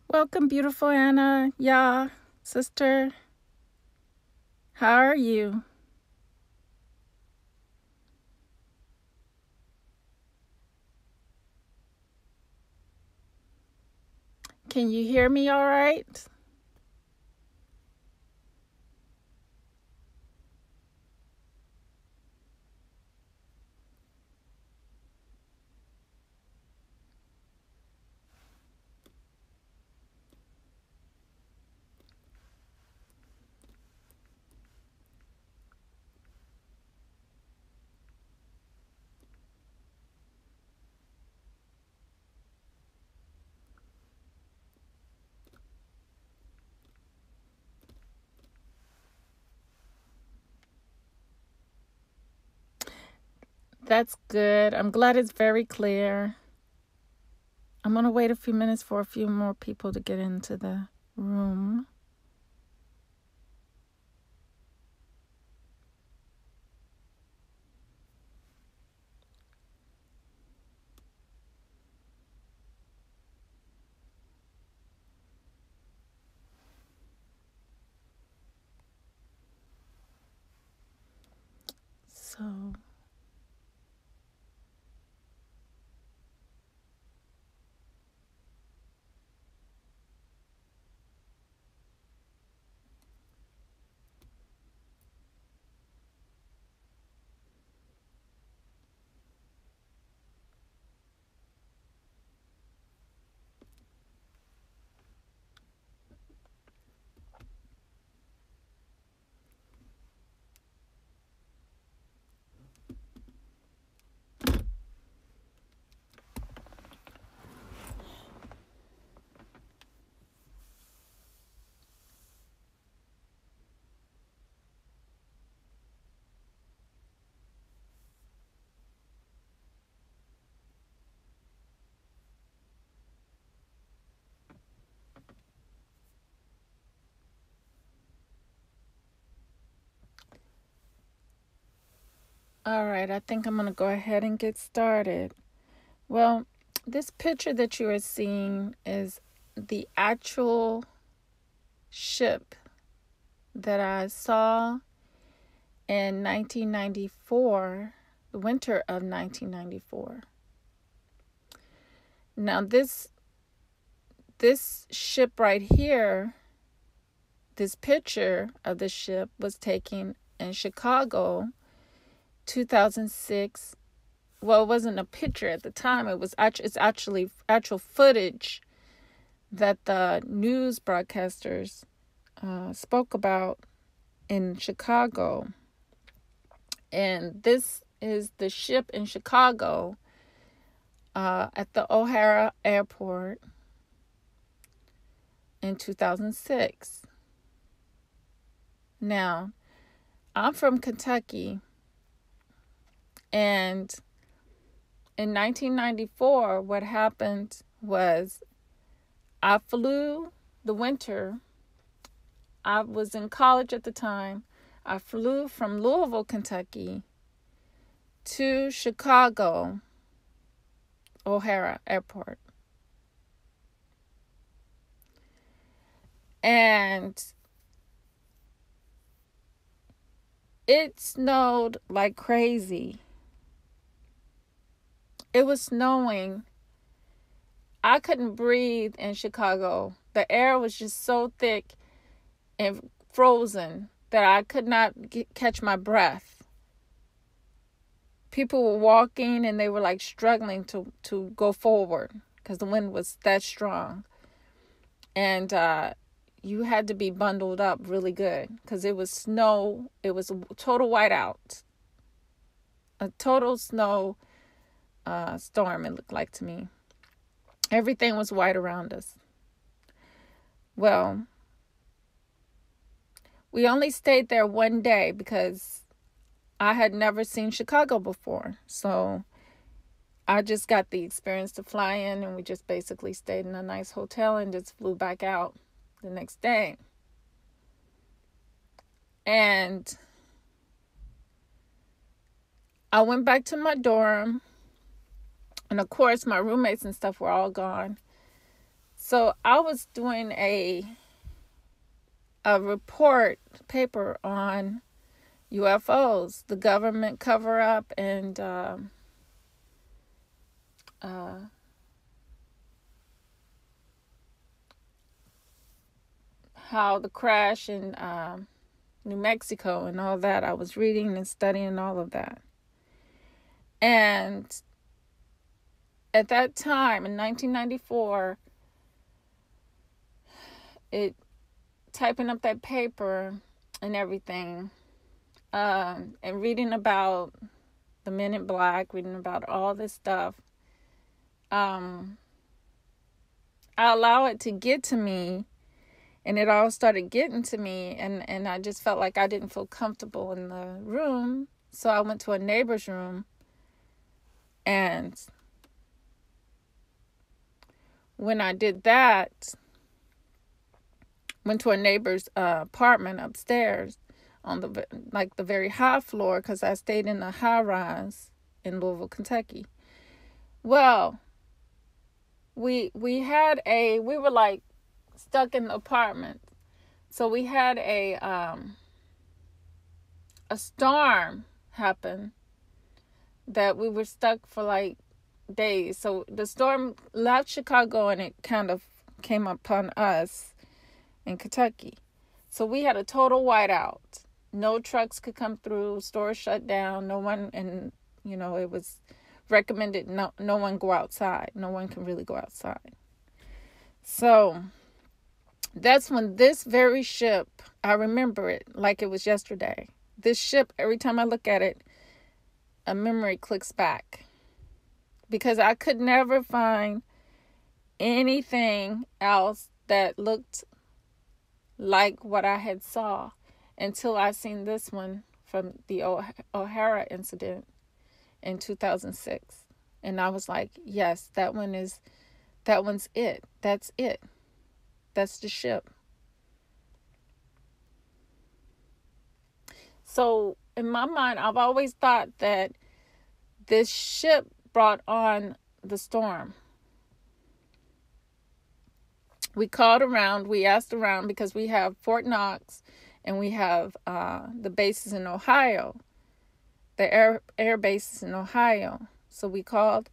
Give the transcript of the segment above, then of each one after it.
Welcome, beautiful Anna. Yeah, sister. How are you? Can you hear me all right? That's good. I'm glad it's very clear. I'm going to wait a few minutes for a few more people to get into the room. So, all right, I think I'm going to go ahead and get started. Well, this picture that you are seeing is the actual ship that I saw in 1994, the winter of 1994. Now this ship right here, this picture of the ship was taken in Chicago, 2006. Well, it wasn't a picture at the time. It's actually actual footage that the news broadcasters spoke about in Chicago. And this is the ship in Chicago at the O'Hara Airport in 2006. Now, I'm from Kentucky, and in 1994, what happened was I flew the winter. I was in college at the time. I flew from Louisville, Kentucky to Chicago, O'Hara Airport. And it snowed like crazy. It was snowing. I couldn't breathe in Chicago. The air was just so thick and frozen that I could not catch my breath. People were walking and they were like struggling to go forward because the wind was that strong. And you had to be bundled up really good because it was snow. It was a total whiteout. A total snow storm, it looked like to me. Everything was white around us. Well, we only stayed there one day because I had never seen Chicago before. So I just got the experience to fly in, and we just basically stayed in a nice hotel and just flew back out the next day. And I went back to my dorm. And of course, my roommates and stuff were all gone. So I was doing a report paper on UFOs, the government cover up, and how the crash in New Mexico and all that. I was reading and studying all of that. And at that time in 1994, typing up that paper and everything, and reading about the Men in Black, reading about all this stuff, I allow it to get to me, and it all started getting to me, and I just felt like I didn't feel comfortable in the room, so I went to a neighbor's room, and when I did that, went to a neighbor's apartment upstairs on the very high floor, because I stayed in a high rise in Louisville, Kentucky. Well, we were like stuck in the apartment, so we had a storm happen that we were stuck for like days. So the storm left Chicago and it kind of came upon us in Kentucky. So we had a total whiteout. No trucks could come through, stores shut down, no one, and it was recommended no one go outside. No one can really go outside. So that's when this very ship, I remember it like it was yesterday. This ship, every time I look at it, a memory clicks back. Because I could never find anything else that looked like what I had saw until I seen this one from the O'Hara incident in 2006. And I was like, yes, that one's it. That's it. That's the ship. So in my mind, I've always thought that this ship brought on the storm. We called around, we asked around, because we have Fort Knox and we have the bases in Ohio, the air bases in Ohio. So we called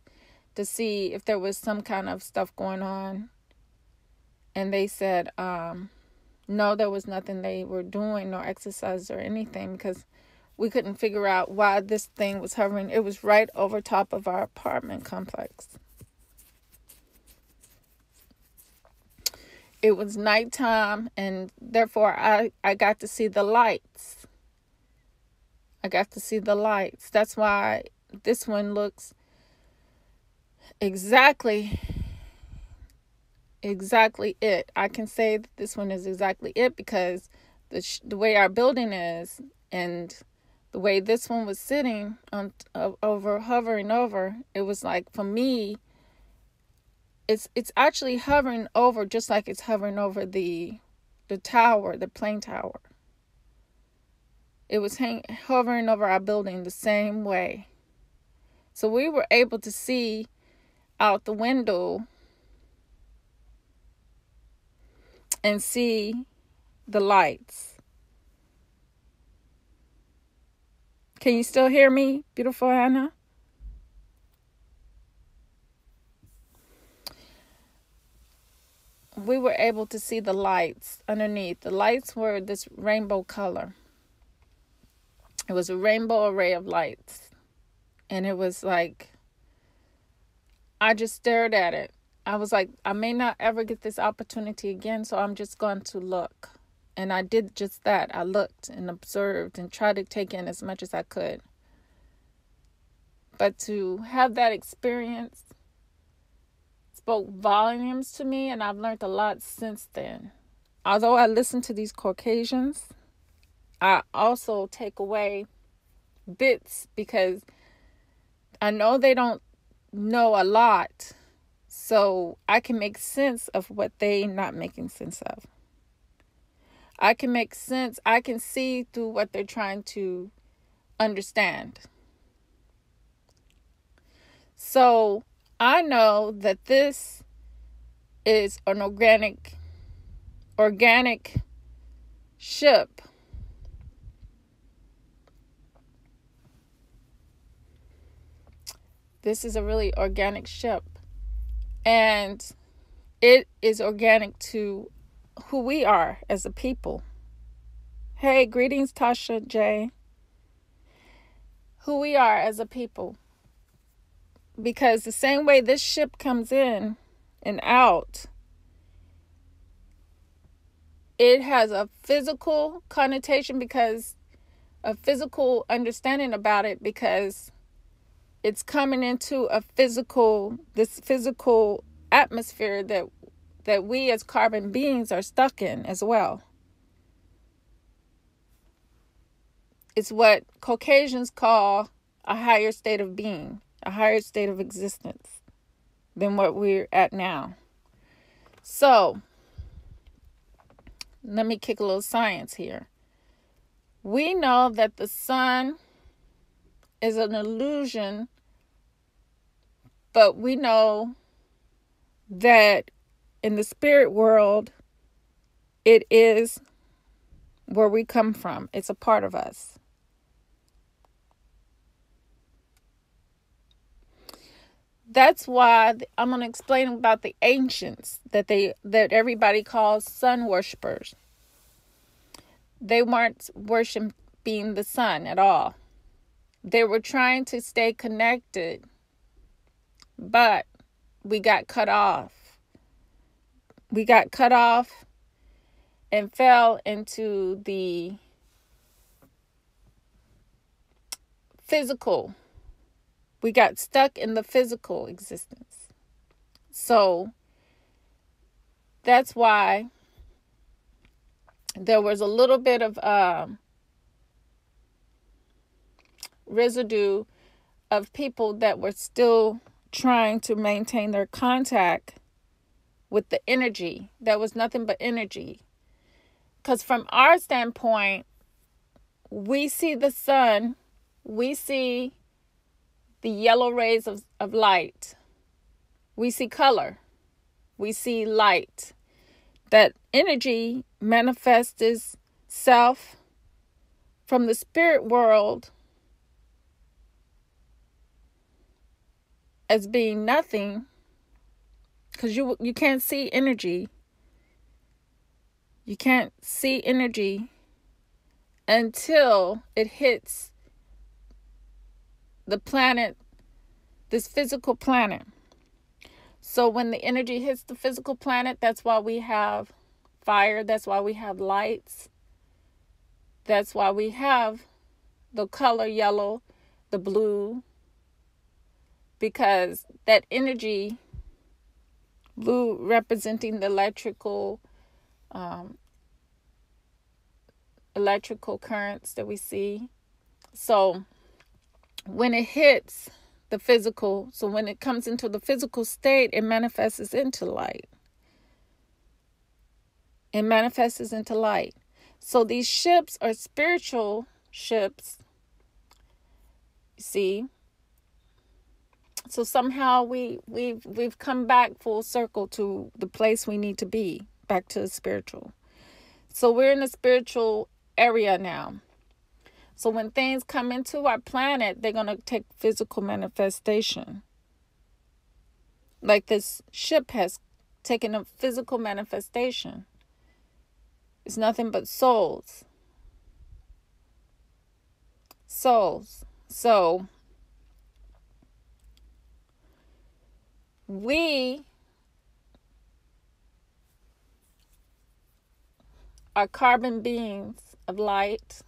to see if there was some kind of stuff going on. And they said, no, there was nothing they were doing, no exercise or anything, because we couldn't figure out why this thing was hovering. It was right over top of our apartment complex. It was nighttime, and therefore I got to see the lights. That's why this one looks exactly it. I can say that this one is exactly it because the way our building is and the way this one was sitting on hovering over, it was like, for me, it's actually hovering over just like it's hovering over the tower, the plane tower. It was hovering over our building the same way. So we were able to see out the window and see the lights. Can you still hear me, beautiful Anna? We were able to see the lights underneath. The lights were this rainbow color. It was a rainbow array of lights. And it was like, I just stared at it. I was like, I may not ever get this opportunity again, so I'm just going to look. And I did just that. I looked and observed and tried to take in as much as I could. But to have that experience spoke volumes to me, and I've learned a lot since then. Although I listen to these Caucasians, I also take away bits because I know they don't know a lot, so I can make sense of what they're not making sense of. I can make sense. I can see through what they're trying to understand. So I know that this is an organic ship. This is a really organic ship. And it is organic to who we are as a people. Hey, greetings, Tasha J. Who we are as a people. Because the same way this ship comes in and out, it has a physical connotation, because a physical understanding about it, because it's coming into this physical atmosphere that we as carbon beings are stuck in as well. It's what Caucasians call a higher state of being, a higher state of existence than what we're at now. So, let me kick a little science here. We know that the sun is an illusion, but we know that in the spirit world, it is where we come from. It's a part of us. That's why I'm going to explain about the ancients that everybody calls sun worshipers. They weren't worshiping the sun at all. They were trying to stay connected, but we got cut off. We got cut off and fell into the physical. We got stuck in the physical existence. So that's why there was a little bit of residue of people that were still trying to maintain their contact with the energy. That was nothing but energy. Because from our standpoint, we see the sun, we see the yellow rays of light. We see color. We see light. That energy manifests itself from the spirit world as being nothing, because you can't see energy. You can't see energy until it hits the planet, this physical planet. So when the energy hits the physical planet, that's why we have fire. That's why we have lights. That's why we have the color yellow, the blue, because that energy, blue representing the electrical currents that we see. So when it hits the physical, so when it comes into the physical state, it manifests into light. It manifests into light. So these ships are spiritual ships. See? So somehow we've come back full circle to the place we need to be, back to the spiritual. So we're in the spiritual area now. So when things come into our planet, they're going to take physical manifestation. Like this ship has taken a physical manifestation. It's nothing but souls. Souls. So we are carbon beings of light.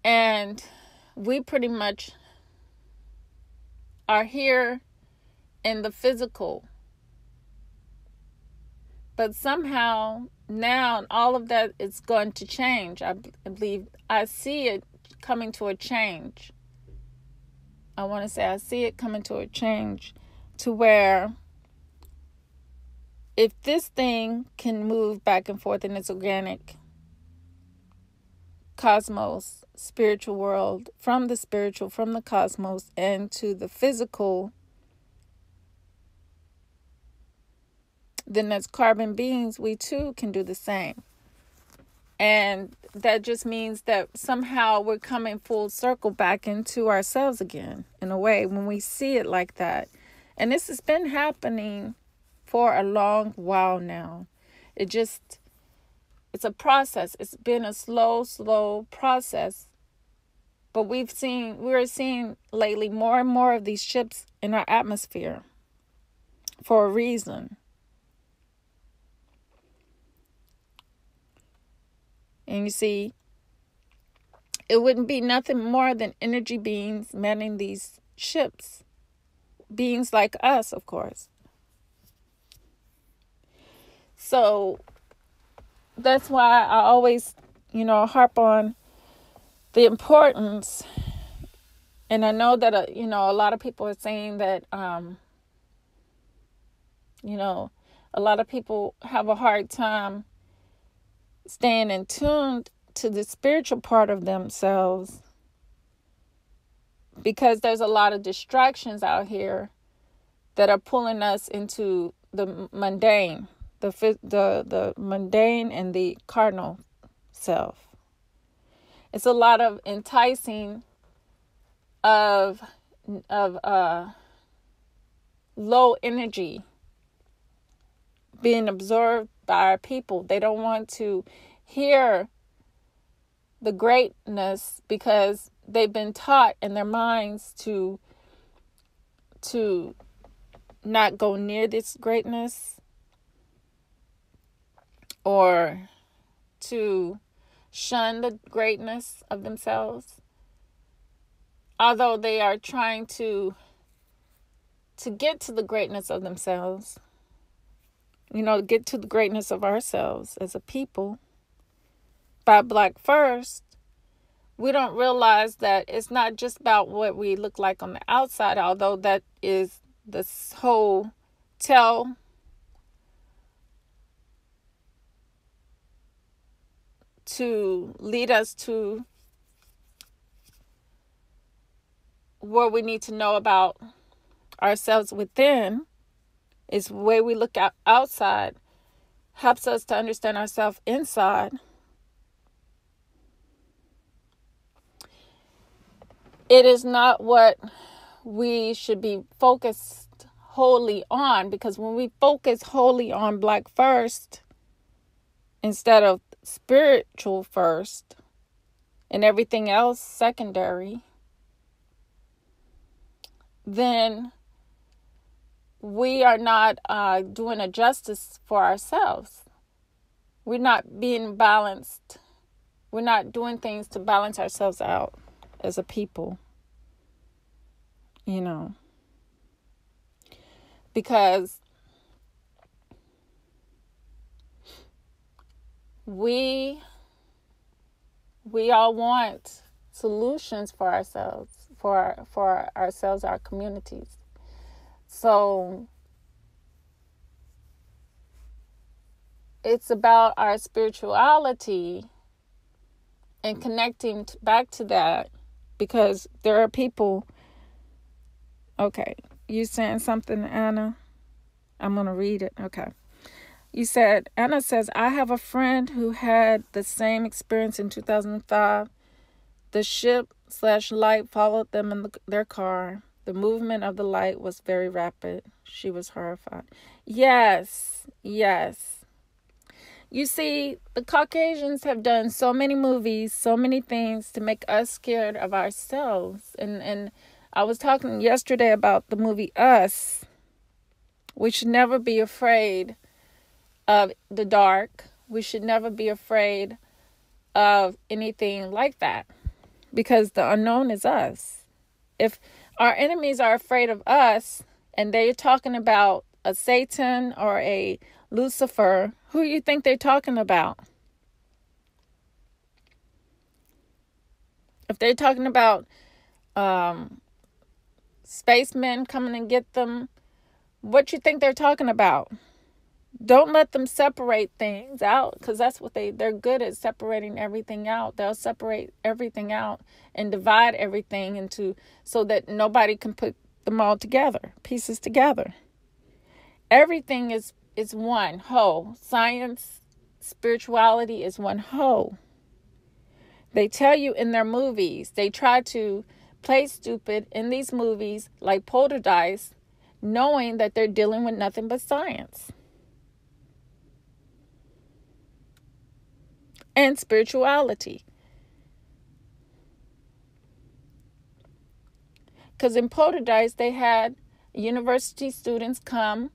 And we pretty much are here in the physical. But somehow now all of that is going to change. I believe I see it coming to a change. I want to say I see it coming to a change to where if this thing can move back and forth in its organic cosmos, spiritual world, from the cosmos, and to the physical then as carbon beings, we too can do the same. And that just means that somehow we're coming full circle back into ourselves again, in a way, when we see it like that. And this has been happening for a long while now. It's a process. It's been a slow process. But we're seeing lately more and more of these ships in our atmosphere for a reason. And you see, it wouldn't be nothing more than energy beings manning these ships. Beings like us, of course. So that's why I always, harp on the importance. And I know that, a lot of people are saying that, a lot of people have a hard time staying in tune to the spiritual part of themselves, because there's a lot of distractions out here that are pulling us into the mundane, the mundane and the carnal self. It's a lot of enticing of low energy being absorbed by our people. They don't want to hear the greatness because they've been taught in their minds to not go near this greatness, or to shun the greatness of themselves, although they are trying to get to the greatness of themselves, get to the greatness of ourselves as a people by Black first. We don't realize that it's not just about what we look like on the outside, although that is the whole tell to lead us to what we need to know about ourselves within. Is the way we look outside helps us to understand ourselves inside. It is not what we should be focused wholly on, because when we focus wholly on Black first instead of spiritual first and everything else secondary, then we are not doing a justice for ourselves. We're not being balanced. We're not doing things to balance ourselves out as a people, because we all want solutions for ourselves, for ourselves, our communities. So it's about our spirituality and connecting back to that, because there are people. Okay, you saying something, Anna? I'm going to read it. Okay. You said, Anna says, I have a friend who had the same experience in 2005. The ship/light followed them in their car. The movement of the light was very rapid. She was horrified. Yes. You see, the Caucasians have done so many movies, so many things to make us scared of ourselves. And I was talking yesterday about the movie Us. We should never be afraid of the dark. We should never be afraid of anything like that, because the unknown is us. If our enemies are afraid of us and they're talking about a Satan or a Lucifer, who do you think they're talking about? If they're talking about spacemen coming and get them, what you think they're talking about? Don't let them separate things out, because that's what they're good at, separating everything out. They'll separate everything out and divide everything into, so that nobody can put them all together, pieces together. Everything is is one whole. Science, spirituality is one whole. They tell you in their movies, they try to play stupid in these movies like Poltergeist, knowing that they're dealing with nothing but science and spirituality. Because in Poltergeist, they had university students come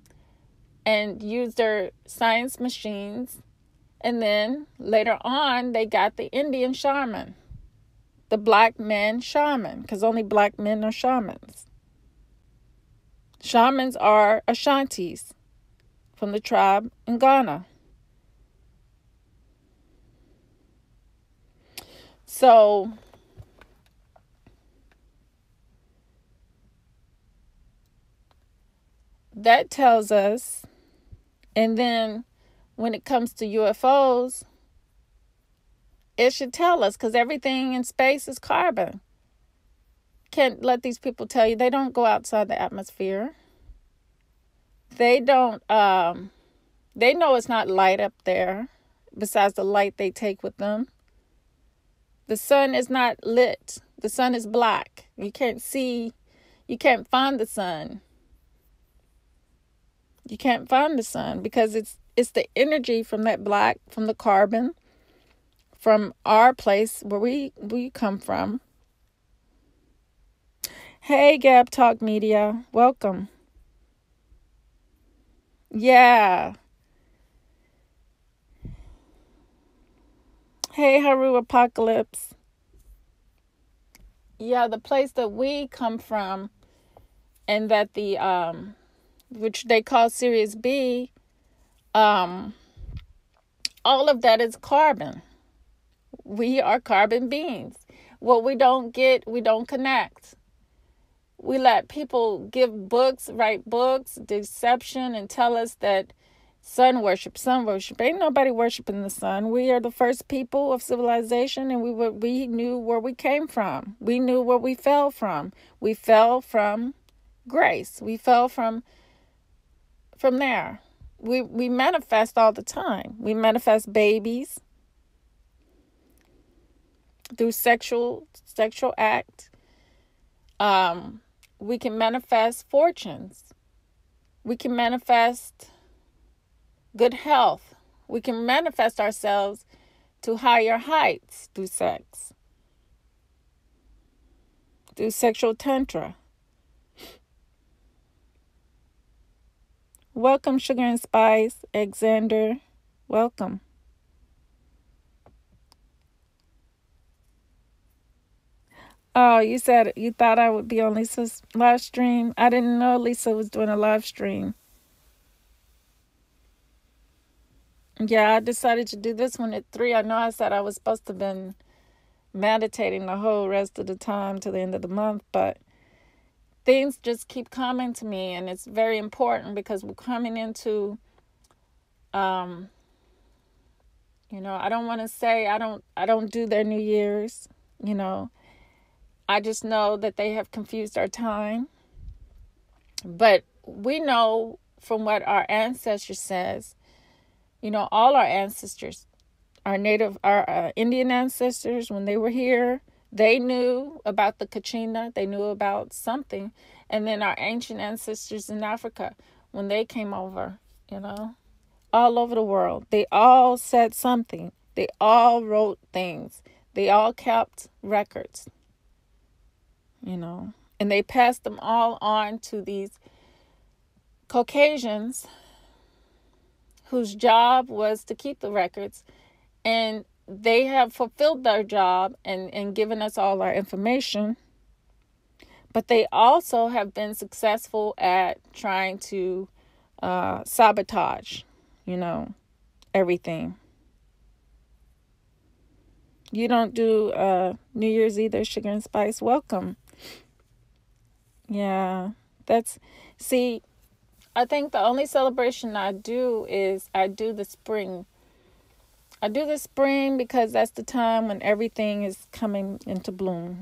and use their science machines. And then later on, they got the Indian shaman, the black man shaman, because only black men are shamans. Shamans are Ashantis from the tribe in Ghana. So that tells us, and then when it comes to UFOs, it should tell us, because everything in space is carbon. Can't let these people tell you they don't go outside the atmosphere. They don't, they know it's not light up there, besides the light they take with them. The sun is not lit. The sun is black. You can't see, you can't find the sun. You can't find the sun because it's the energy from that black, from the carbon, from our place where we come from. Hey, Gab Talk Media, welcome. Yeah. Hey, Haru Apocalypse. Yeah, the place that we come from, and that the which they call Sirius B, all of that is carbon. We are carbon beings. What we don't get, we don't connect. We let people give books, write books, deception, and tell us that sun worship. Ain't nobody worshiping the sun. We are the first people of civilization, and we knew where we came from. We knew where we fell from. We fell from grace. We fell from there. We manifest all the time. We manifest babies through sexual act. We can manifest fortunes. We can manifest good health. We can manifest ourselves to higher heights through sex, through sexual tantra. Welcome, Sugar and Spice. Alexander, welcome. Oh, you said you thought I would be on Lisa's live stream? I didn't know Lisa was doing a live stream. Yeah, I decided to do this one at 3. I know I said I was supposed to have been meditating the whole rest of the time to the end of the month, but things just keep coming to me, and it's very important because we're coming into, I don't want to say I don't do their New Year's, I just know that they have confused our time. But we know from what our ancestors says, all our ancestors, our Indian ancestors, when they were here, they knew about the Kachina. They knew about something. And then our ancient ancestors in Africa, when they came over, all over the world, they all said something. They all wrote things. They all kept records, and they passed them all on to these Caucasians whose job was to keep the records, and they have fulfilled their job and given us all our information, but they also have been successful at trying to sabotage, everything. You don't do New Year's either, Sugar and Spice. Welcome. Yeah, I think the only celebration I do is I do the spring. I do the spring because that's the time when everything is coming into bloom,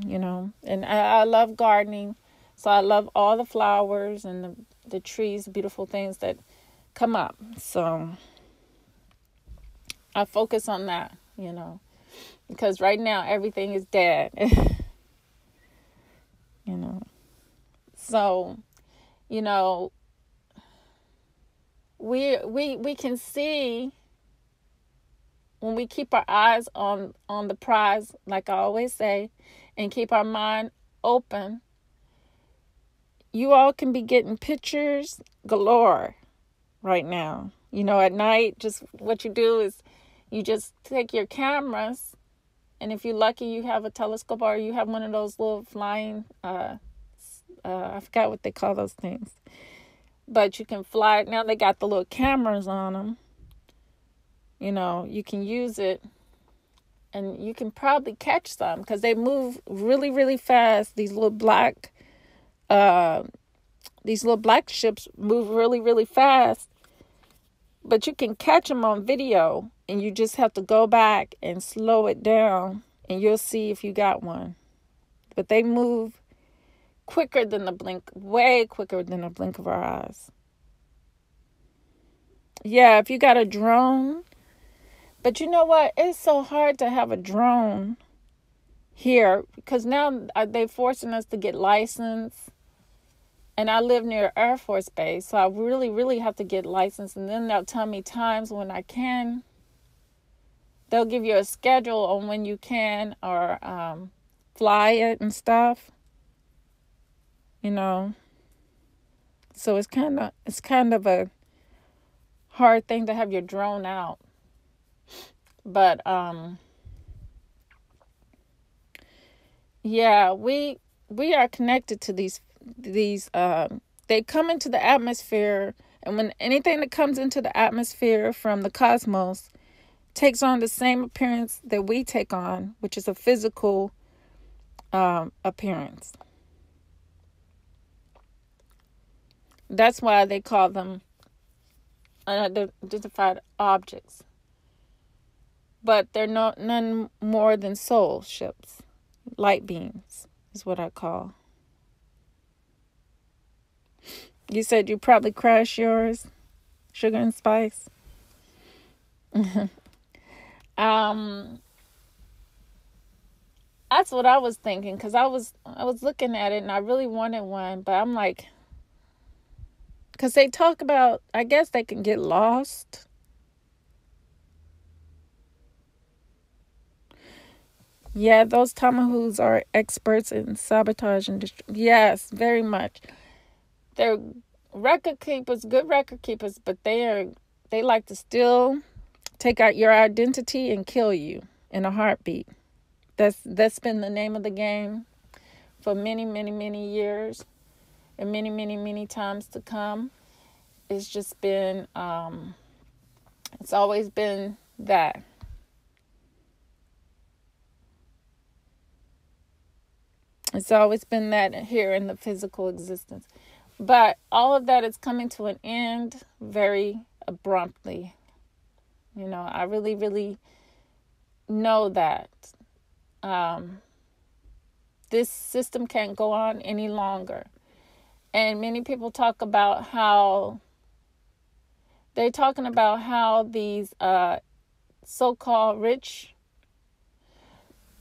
And I love gardening, so I love all the flowers and the trees, beautiful things that come up. So I focus on that, because right now everything is dead. you know. So, you know, we can see when we keep our eyes on the prize, like I always say, and keep our mind open. You all can be getting pictures galore right now. At night, just what you do is you just take your cameras, and if you're lucky, you have a telescope or you have one of those little flying, I forgot what they call those things. But you can fly. Now they got the little cameras on them. You can use it, and you can probably catch some because they move really, really fast. These little black ships move really, really fast. But you can catch them on video, and you just have to go back and slow it down, and you'll see if you got one. But they move quicker than the blink, way quicker than the blink of our eyes. Yeah, if you got a drone. But you know what? It's so hard to have a drone here because now they're forcing us to get licensed. And I live near Air Force Base, so I really, really have to get licensed. And then they'll tell me times when I can. They'll give you a schedule on when you can or fly it and stuff. So it's kind of a hard thing to have your drone out. But yeah, we are connected to these they come into the atmosphere, and when anything that comes into the atmosphere from the cosmos takes on the same appearance that we take on, which is a physical appearance. That's why they call them unidentified objects. But they're none more than soul ships. Light beams is what I call. You said you probably crashed yours, Sugar and Spice. That's what I was thinking, because I was looking at it and I really wanted one, but I'm like, because they talk about, I guess they can get lost. Yeah, those Tomahawks are experts in sabotage and yes, very much. They're record keepers, good record keepers, but they like to still take out your identity and kill you in a heartbeat. That's been the name of the game for many, many, many years, and many, many, many times to come. It's just been, it's always been that. It's always been that here in the physical existence. But all of that is coming to an end very abruptly. I really, really know that this system can't go on any longer. And many people talk about how they're talking about how these so-called rich,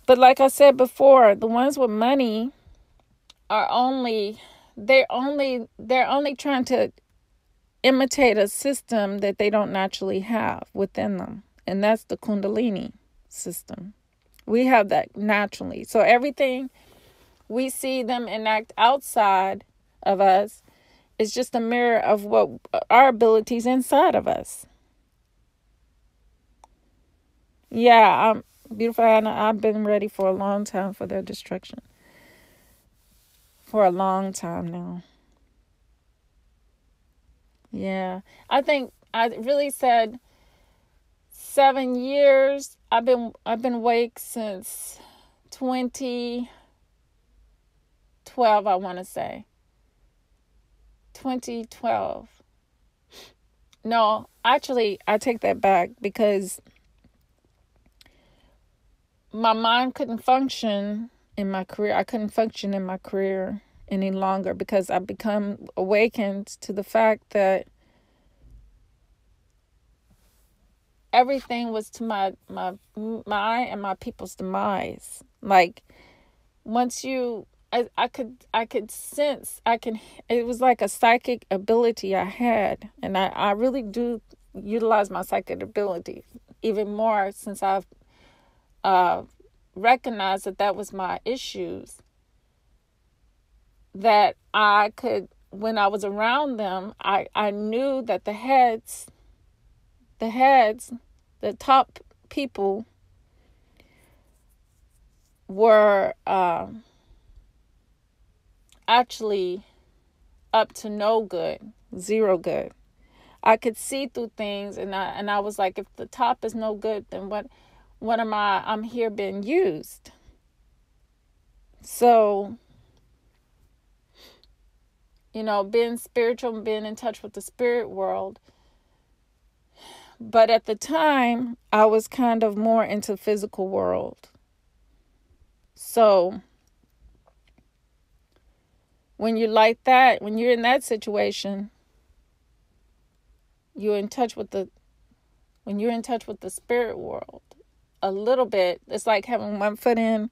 but like I said before, the ones with money are they're only trying to imitate a system that they don't naturally have within them. And that's the Kundalini system. We have that naturally. So everything we see them enact outside of us is just a mirror of what our abilities inside of us. Yeah, beautiful Anna, I've been ready for a long time for their destruction. For a long time now. Yeah. I think I really said 7 years. I've been awake since 2012, I want to say. 2012. No, actually, I take that back because my mind couldn't function in my career. I couldn't function in my career any longer because I become awakened to the fact that everything was to my and my people's demise. Like, once I could sense, it was like a psychic ability I had. And I really do utilize my psychic ability even more since I've recognized that was my issues. That I could, when I was around them, I knew that the top people were actually up to no good, zero good. I could see through things, and I was like, if the top is no good, then what am I? I'm here being used. So, being spiritual, being in touch with the spirit world. But at the time, I was kind of more into physical world. So when you're like that, when you're in that situation, when you're in touch with the spirit world a little bit, it's like having one foot in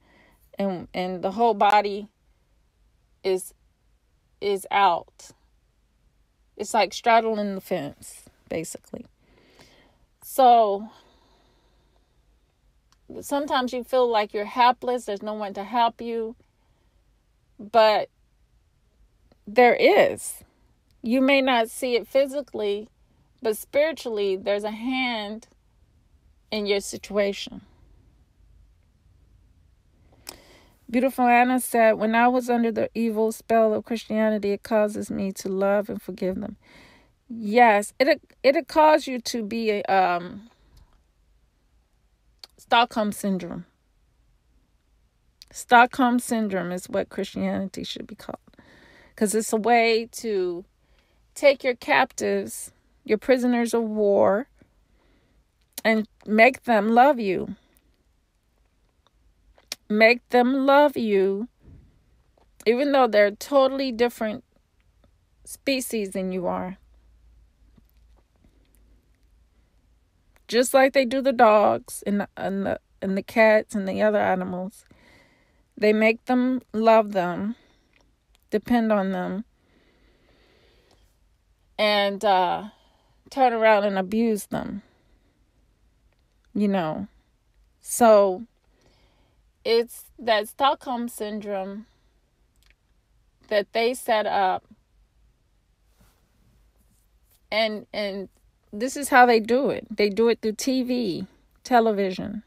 and the whole body is out. It's like straddling the fence, basically. So sometimes you feel like you're helpless. There's no one to help you. But there is. You may not see it physically, but spiritually, there's a hand in your situation. Beautiful Anna said, when I was under the evil spell of Christianity, it causes me to love and forgive them. Yes, it'll cause you to be Stockholm syndrome. Stockholm syndrome is what Christianity should be called. Because it's a way to take your captives, your prisoners of war, and make them love you. Make them love you, even though they're totally different species than you are. Just like they do the dogs and the cats and the other animals. They make them love them, depend on them, and turn around and abuse them. So it's that Stockholm syndrome that they set up, and this is how they do it. They do it through television.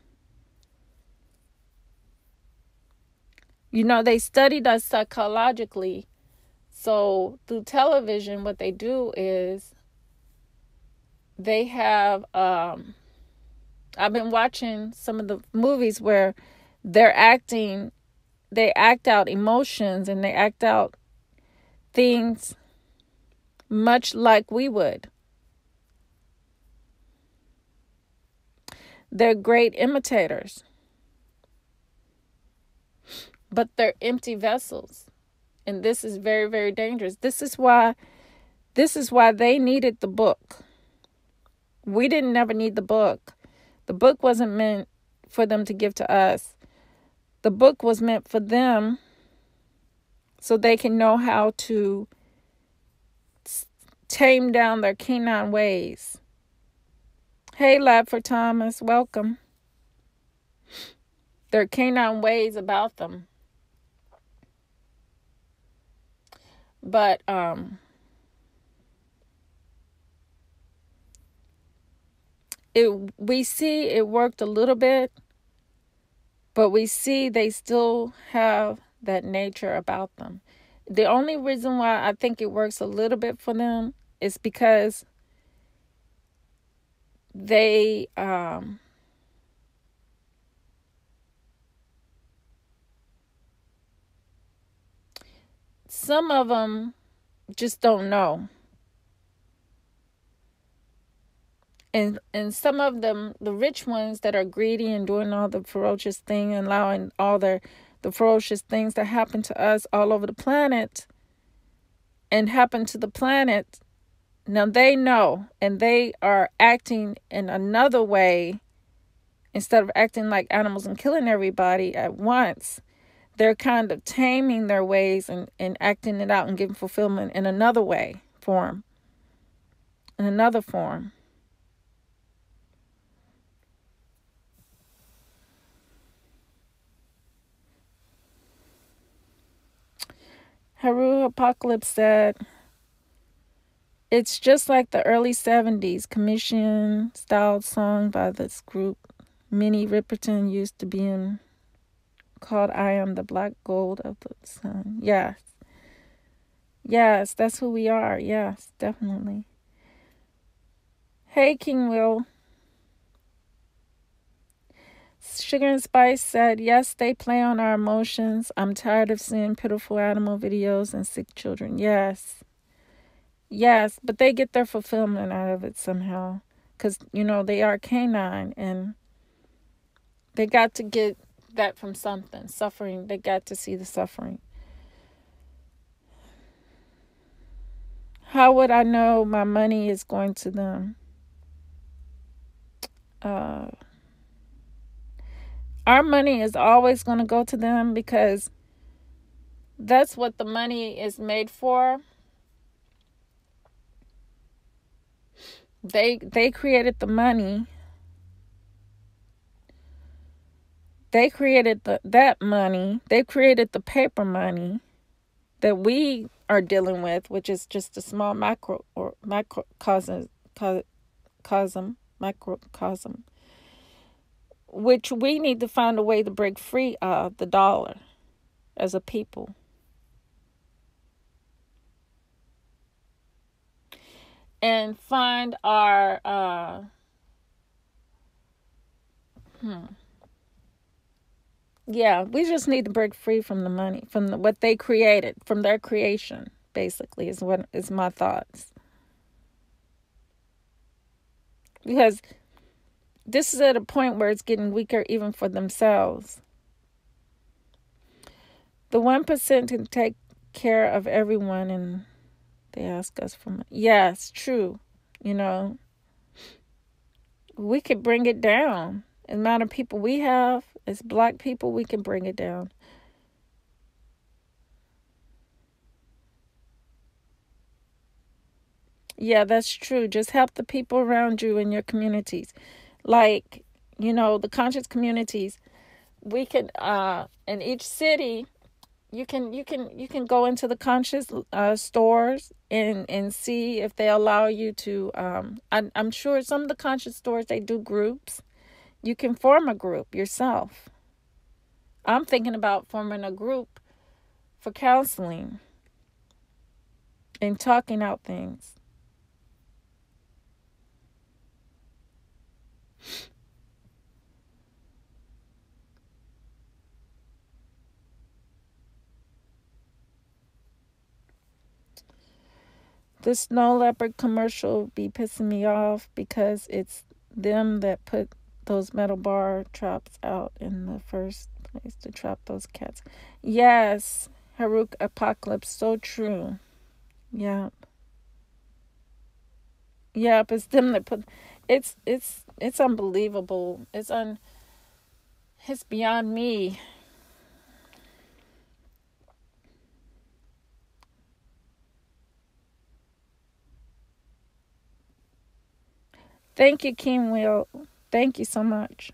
They studied us psychologically. So through television, what they do is they have, I've been watching some of the movies where they act out emotions and they act out things much like we would. They're great imitators, but they're empty vessels. And this is very, very dangerous. This is why they needed the book. We didn't never need the book. The book wasn't meant for them to give to us. The book was meant for them so they can know how to tame down their canine ways. Hey, Lab for Thomas, welcome. Their canine ways about them. But we see it worked a little bit, but we see they still have that nature about them. The only reason why I think it works a little bit for them is because they some of them just don't know. And some of them, the rich ones that are greedy and doing all the ferocious thing and allowing all the ferocious things that happen to us all over the planet and happen to the planet Now they know, and they are acting in another way. Instead of acting like animals and killing everybody at once, they're kind of taming their ways and acting it out and giving fulfillment in another way, form. In another form. Haru Apocalypse said, it's just like the early 70s commission style song by this group Minnie Riperton used to be in, called I Am the Black Gold of the Sun. Yes. Yes, that's who we are. Yes, definitely. Hey, King Will. Sugar and Spice said, yes, they play on our emotions. I'm tired of seeing pitiful animal videos and sick children. Yes. Yes, but they get their fulfillment out of it somehow. Because, they are canine and they got to get that from something. Suffering. They got to see the suffering. How would I know my money is going to them? Our money is always going to go to them because that's what the money is made for. They created the money. They created that money. They created the paper money that we are dealing with, which is just a small microcosm, which we need to find a way to break free of the dollar as a people. And find our yeah, we just need to break free from the money, from what they created, from their creation, basically, is what is my thoughts. Because this is at a point where it's getting weaker even for themselves. The 1% can take care of everyone, and they ask us for money. Yes, true. We could bring it down. The amount of people we have as Black people, we can bring it down. Yeah, that's true. Just help the people around you in your communities. Like, the conscious communities. We can in each city, you can go into the conscious stores and see if they allow you to I'm sure some of the conscious stores, they do groups. You can form a group yourself. I'm thinking about forming a group for counseling and talking out things. The snow leopard commercial be pissing me off because it's them that put those metal bar traps out in the first place to trap those cats. Yes, Haruk Apocalypse, so true. Yep. Yep, it's them that put it's unbelievable. It's beyond me. Thank you, King Will. Thank you so much.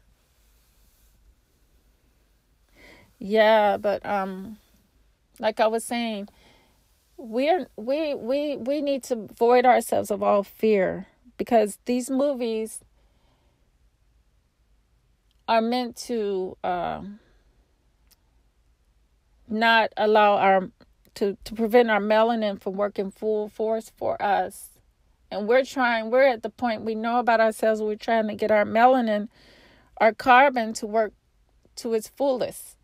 Yeah, but like I was saying, we need to void ourselves of all fear, because these movies are meant to not allow to prevent our melanin from working full force for us. And we're at the point we know about ourselves. We're trying to get our melanin, our carbon, to work to its fullest.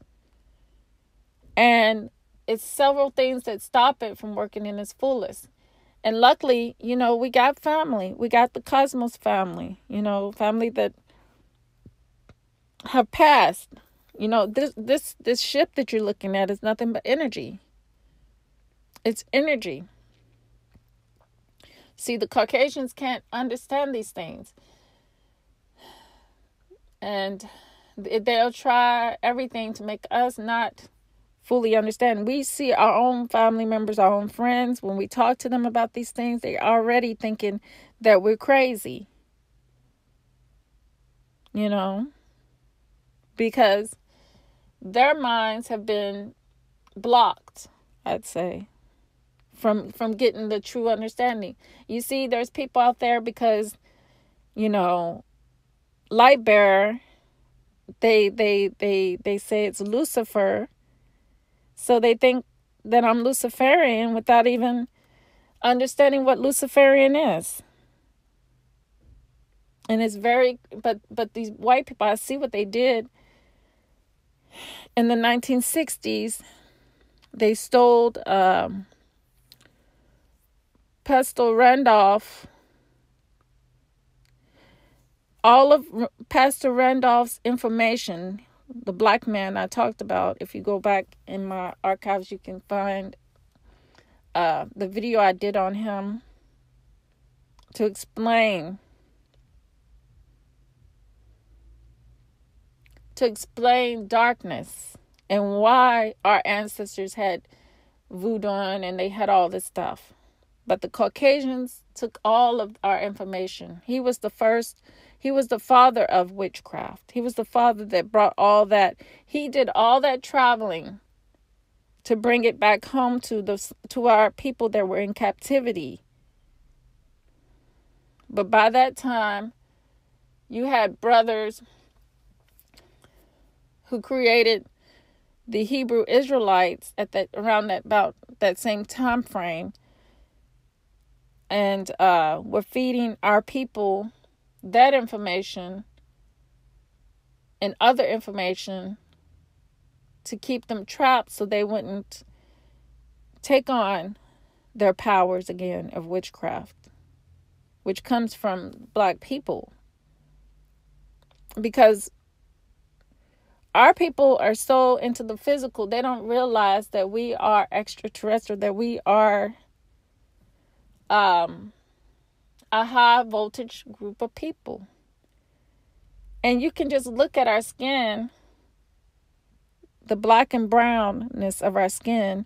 And it's several things that stop it from working in its fullest. And luckily, we got family. We got the Cosmos family, family that have passed. This ship that you're looking at is nothing but energy. It's energy. See, the Caucasians can't understand these things. And they'll try everything to make us not fully understand. We see our own family members, our own friends, when we talk to them about these things, they're already thinking that we're crazy. You know? Because their minds have been blocked, I'd say, from getting the true understanding. You see, there's people out there because, light bearer, they say it's Lucifer, so they think that I'm Luciferian without even understanding what Luciferian is. And it's but these white people, I see what they did in the 1960s. They stole Pastor Randolph, all of Pastor Randolph's information, the black man I talked about. If you go back in my archives, you can find the video I did on him to explain darkness and why our ancestors had voodoo and they had all this stuff. But the Caucasians took all of our information. He was the father of witchcraft. He was the father that brought all that. He did all that traveling to bring it back home to our people that were in captivity. But by that time, you had brothers who created the Hebrew Israelites around that same time frame, and were feeding our people that information and other information to keep them trapped so they wouldn't take on their powers again of witchcraft, which comes from black people. Because our people are so into the physical, they don't realize that we are extraterrestrial, that we are a high voltage group of people. And you can just look at our skin, the black and brownness of our skin,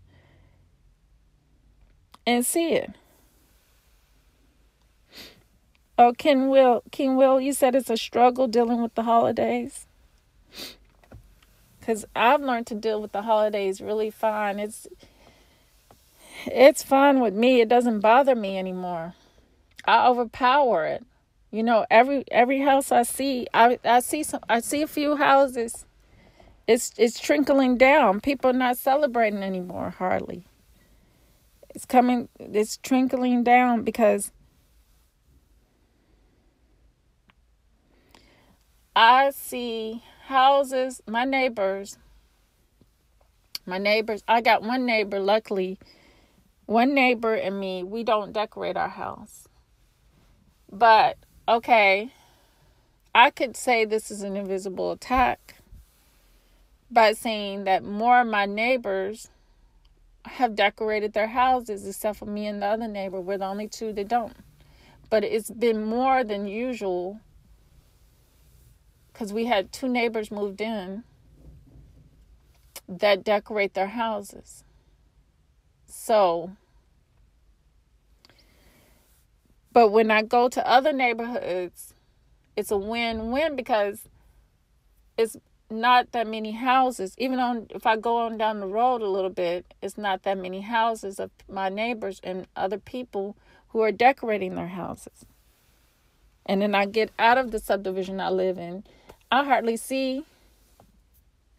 and see it. Oh, King Will, you said it's a struggle dealing with the holidays? Because I've learned to deal with the holidays really fine. It's fun with me. It doesn't bother me anymore. I overpower it. Every house I see, I see a few houses. It's trickling down. People are not celebrating anymore, hardly. It's trickling down because I see houses, my neighbors, I got one neighbor, luckily, one neighbor and me, we don't decorate our house. But, okay, I could say this is an invisible attack by saying that more of my neighbors have decorated their houses except for me and the other neighbor. We're the only two that don't. But it's been more than usual because we had two neighbors moved in that decorate their houses. So, but when I go to other neighborhoods, it's a win-win because it's not that many houses. Even if I go on down the road a little bit, it's not that many houses of my neighbors and other people who are decorating their houses. And then I get out of the subdivision I live in, I hardly see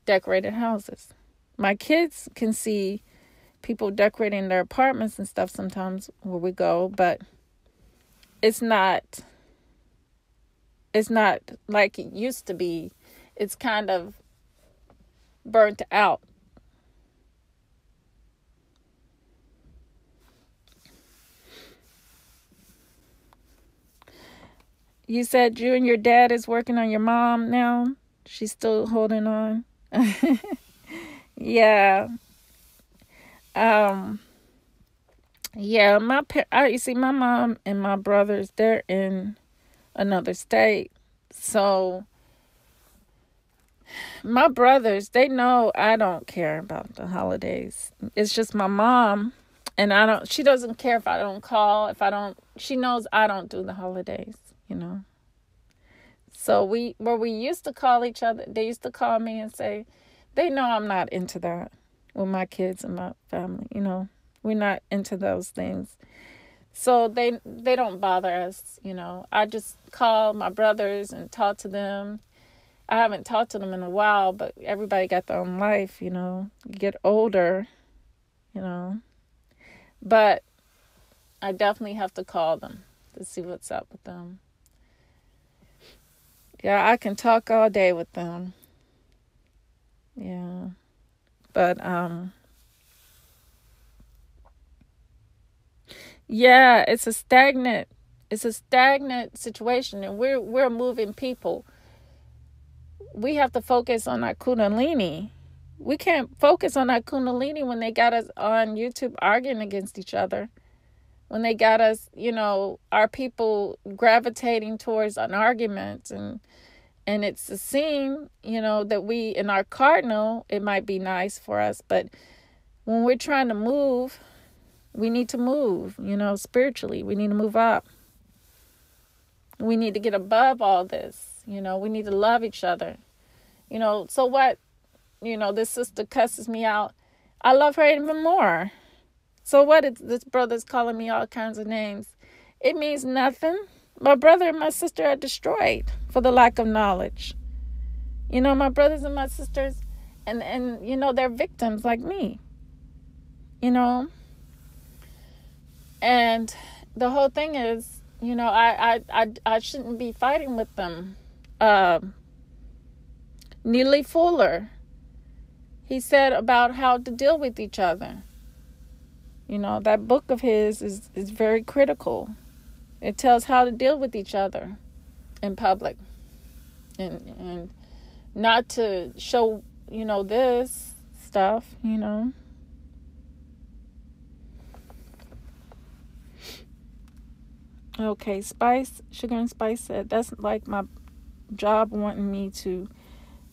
decorated houses. My kids can see people decorating their apartments and stuff sometimes where we go, but it's not like it used to be. It's kind of burnt out. You said you and your dad is working on your mom now? She's still holding on? Yeah. Yeah, you see, my mom and my brothers, they're in another state. So my brothers, they know I don't care about the holidays. It's just my mom, and she doesn't care if I don't call, if I don't, she knows I don't do the holidays, you know. So where we used to call each other, they used to call me and say, they know I'm not into that with my kids and my family, you know. We're not into those things. So they don't bother us, you know. I just call my brothers and talk to them. I haven't talked to them in a while, but everybody got their own life, you know. You get older, you know. But I definitely have to call them to see what's up with them. Yeah, I can talk all day with them. Yeah. But yeah, it's a stagnant situation, and we're moving people. We have to focus on our kundalini. We can't focus on our kundalini when they got us on YouTube arguing against each other. When they got us, you know, our people gravitating towards an argument, and it's a scene, you know, that we in our cardinal, it might be nice for us, but when we're trying to move, we need to move, you know, spiritually. We need to move up. We need to get above all this. You know, we need to love each other. You know, so what? You know, this sister cusses me out. I love her even more. So what if this brother's calling me all kinds of names? It means nothing. My brother and my sister are destroyed for the lack of knowledge. You know, my brothers and my sisters, and you know, they're victims like me. You know, and the whole thing is, you know, I shouldn't be fighting with them. Neely Fuller, he said about how to deal with each other. You know, that book of his is very critical. It tells how to deal with each other in public, and not to show, you know, this stuff, you know. Okay, Sugar and Spice said, that's like my job wanting me to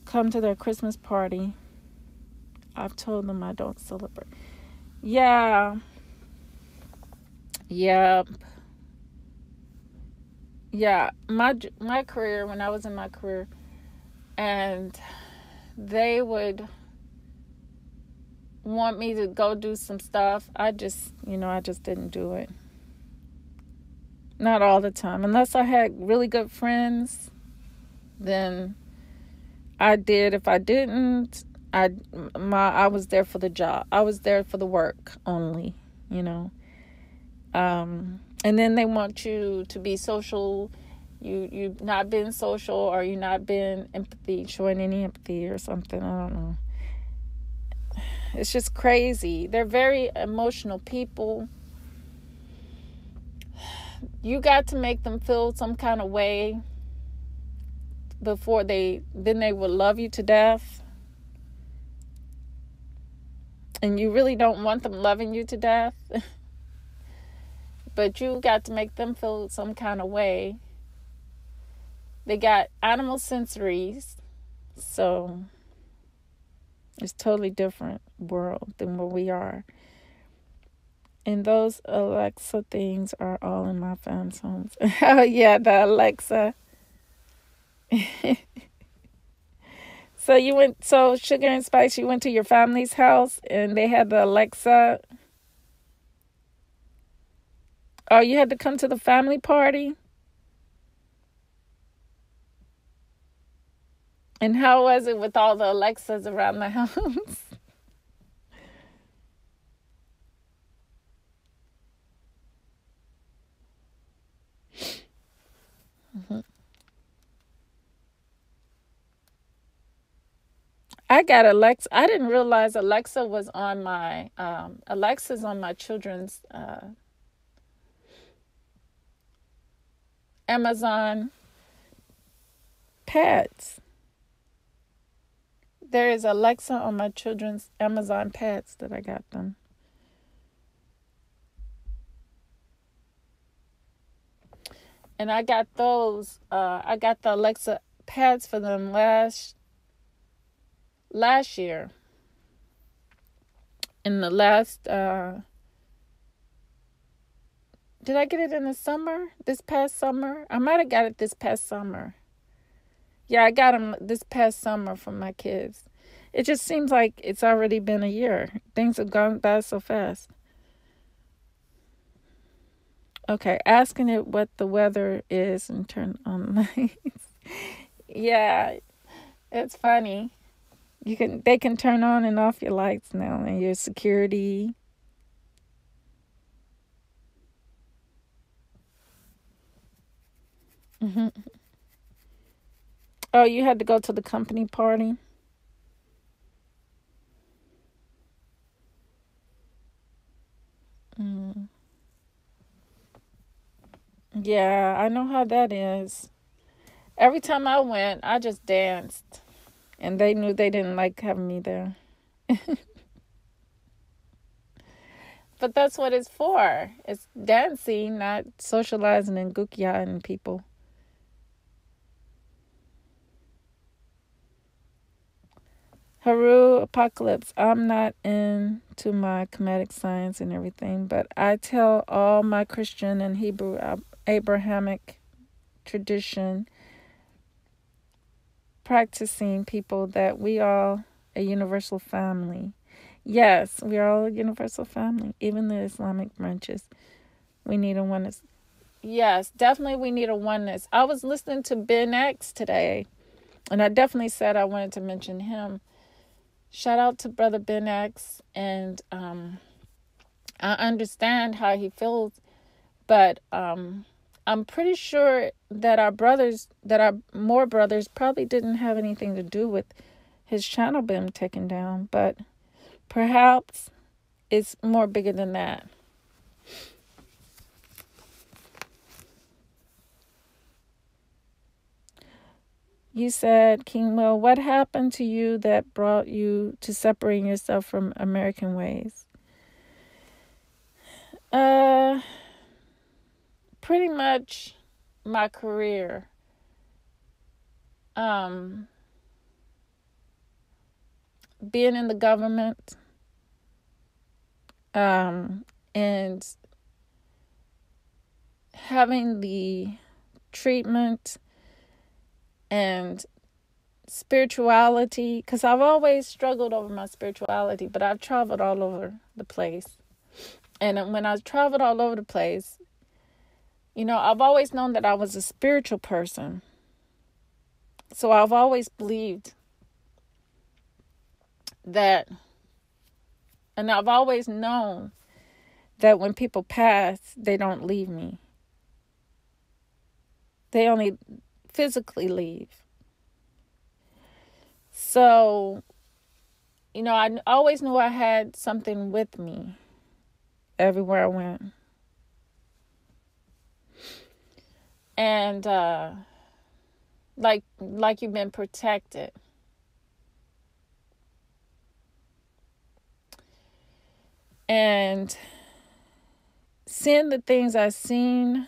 come to their Christmas party. I've told them I don't celebrate. Yeah. Yeah. Yeah. My career, when I was in my career, and they would want me to go do some stuff, I just didn't do it. Not all the time. Unless I had really good friends, then I did. If I didn't, I was there for the job. I was there for the work only, you know. And then they want you to be social. You not been social, or you not been showing any empathy or something. I don't know. It's just crazy. They're very emotional people. You got to make them feel some kind of way before they will love you to death. And you really don't want them loving you to death. But you got to make them feel some kind of way. They got animal sensories. So it's totally different world than where we are. And those Alexa things are all in my fam's homes. Oh, yeah, the Alexa. So Sugar and Spice, you went to your family's house and they had the Alexa. Oh, you had to come to the family party? And how was it with all the Alexas around the house? Mm-hmm. I got Alexa. I didn't realize Alexa was on my Alexa's on my children's Amazon pets. There is Alexa on my children's Amazon pets that I got them. And I got those. I got the Alexa pads for them last year. In the last, did I get it in the summer? This past summer? I might have got it this past summer. Yeah, I got them this past summer for my kids. It just seems like it's already been a year. Things have gone by so fast. Okay, asking it what the weather is and turn on lights. Yeah, it's funny. They can turn on and off your lights now and your security. Hmm. Oh, you had to go to the company party? Mm. Yeah, I know how that is. Every time I went, I just danced. And they knew they didn't like having me there. But that's what it's for. It's dancing, not socializing and gookie-eyeing people. Haru Apocalypse. I'm not into my comedic science and everything, but I tell all my Christian and Hebrew Abrahamic tradition practicing people that we all a universal family. Yes, we are all a universal family, even the Islamic branches. We need a oneness. Yes, definitely we need a oneness. I was listening to Ben X today, and I definitely said I wanted to mention him. Shout out to Brother Ben X, and I understand how he feels, but I'm pretty sure that our more brothers, probably didn't have anything to do with his channel being taken down, but perhaps it's more bigger than that. You said, King Will, what happened to you that brought you to separating yourself from American ways? Uh, Pretty much my career. Um, Being in the government, and having the treatment and spirituality, because I've always struggled over my spirituality, but I've traveled all over the place. And when I traveled all over the place, I've always known that I was a spiritual person. So I've always believed that, and I've always known that when people pass, they don't leave me. They only physically leave. So, I always knew I had something with me everywhere I went. And like you've been protected. And seeing the things I've seen,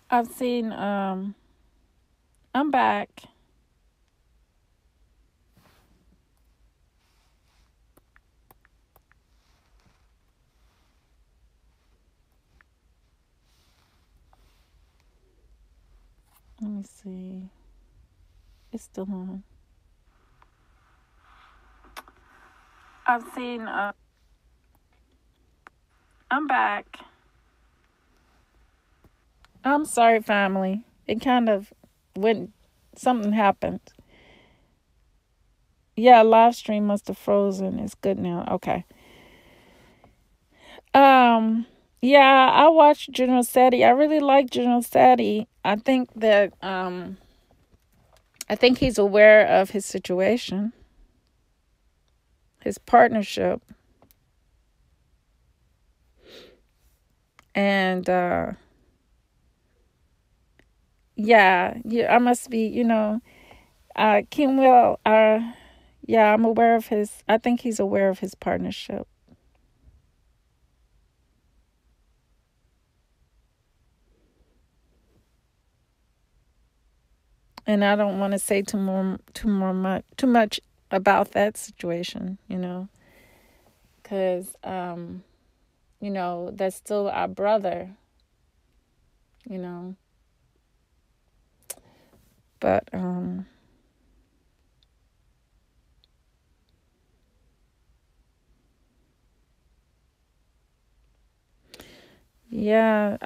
I've seen, I'm back. Let me see. It's still on. I've seen, I'm back. I'm sorry, family. It kind of went, something happened. Yeah, live stream must have frozen. It's good now. Okay. Yeah, I watched General Seti. I really like General Seti. I think that I think he's aware of his situation, his partnership, and Yeah, I must be, King Will, yeah, I'm aware of I think he's aware of his partnership. And I don't want to say too much about that situation, because, that's still our brother, you know, but, yeah,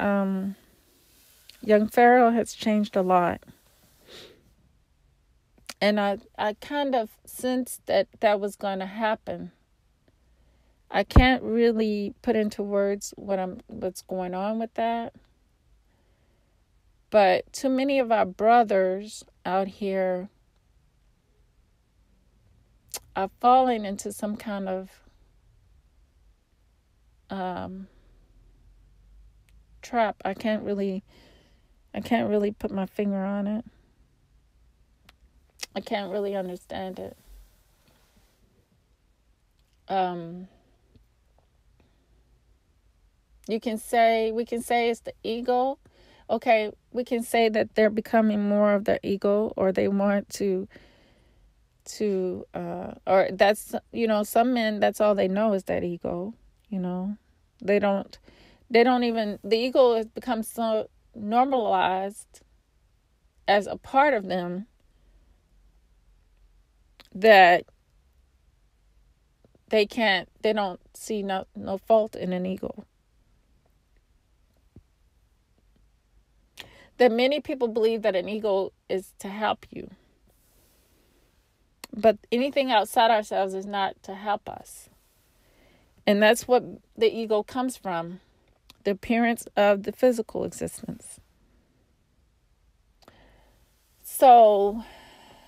young Pharaoh has changed a lot. And I kind of sensed that was going to happen. I can't really put into words what's going on with that. But too many of our brothers out here are falling into some kind of trap. I can't really put my finger on it. I can't really understand it. We can say it's the ego. Okay, we can say that they're becoming more of their ego, or they want to or that's, some men, that's all they know is that ego. They don't even, the ego has become so normalized as a part of them that they don't see no fault in an ego. That many people believe that an ego is to help you. But anything outside ourselves is not to help us. And that's what the ego comes from, the appearance of the physical existence. So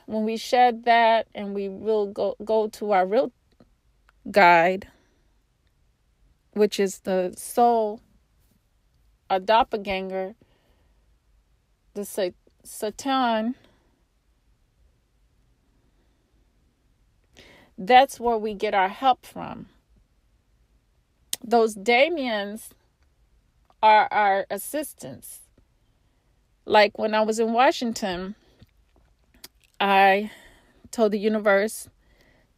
when we shed that and we will go to our real guide, which is the soul, a doppelganger, the Satan, that's where we get our help from. Those Damians are our assistants. Like when I was in Washington, I told the universe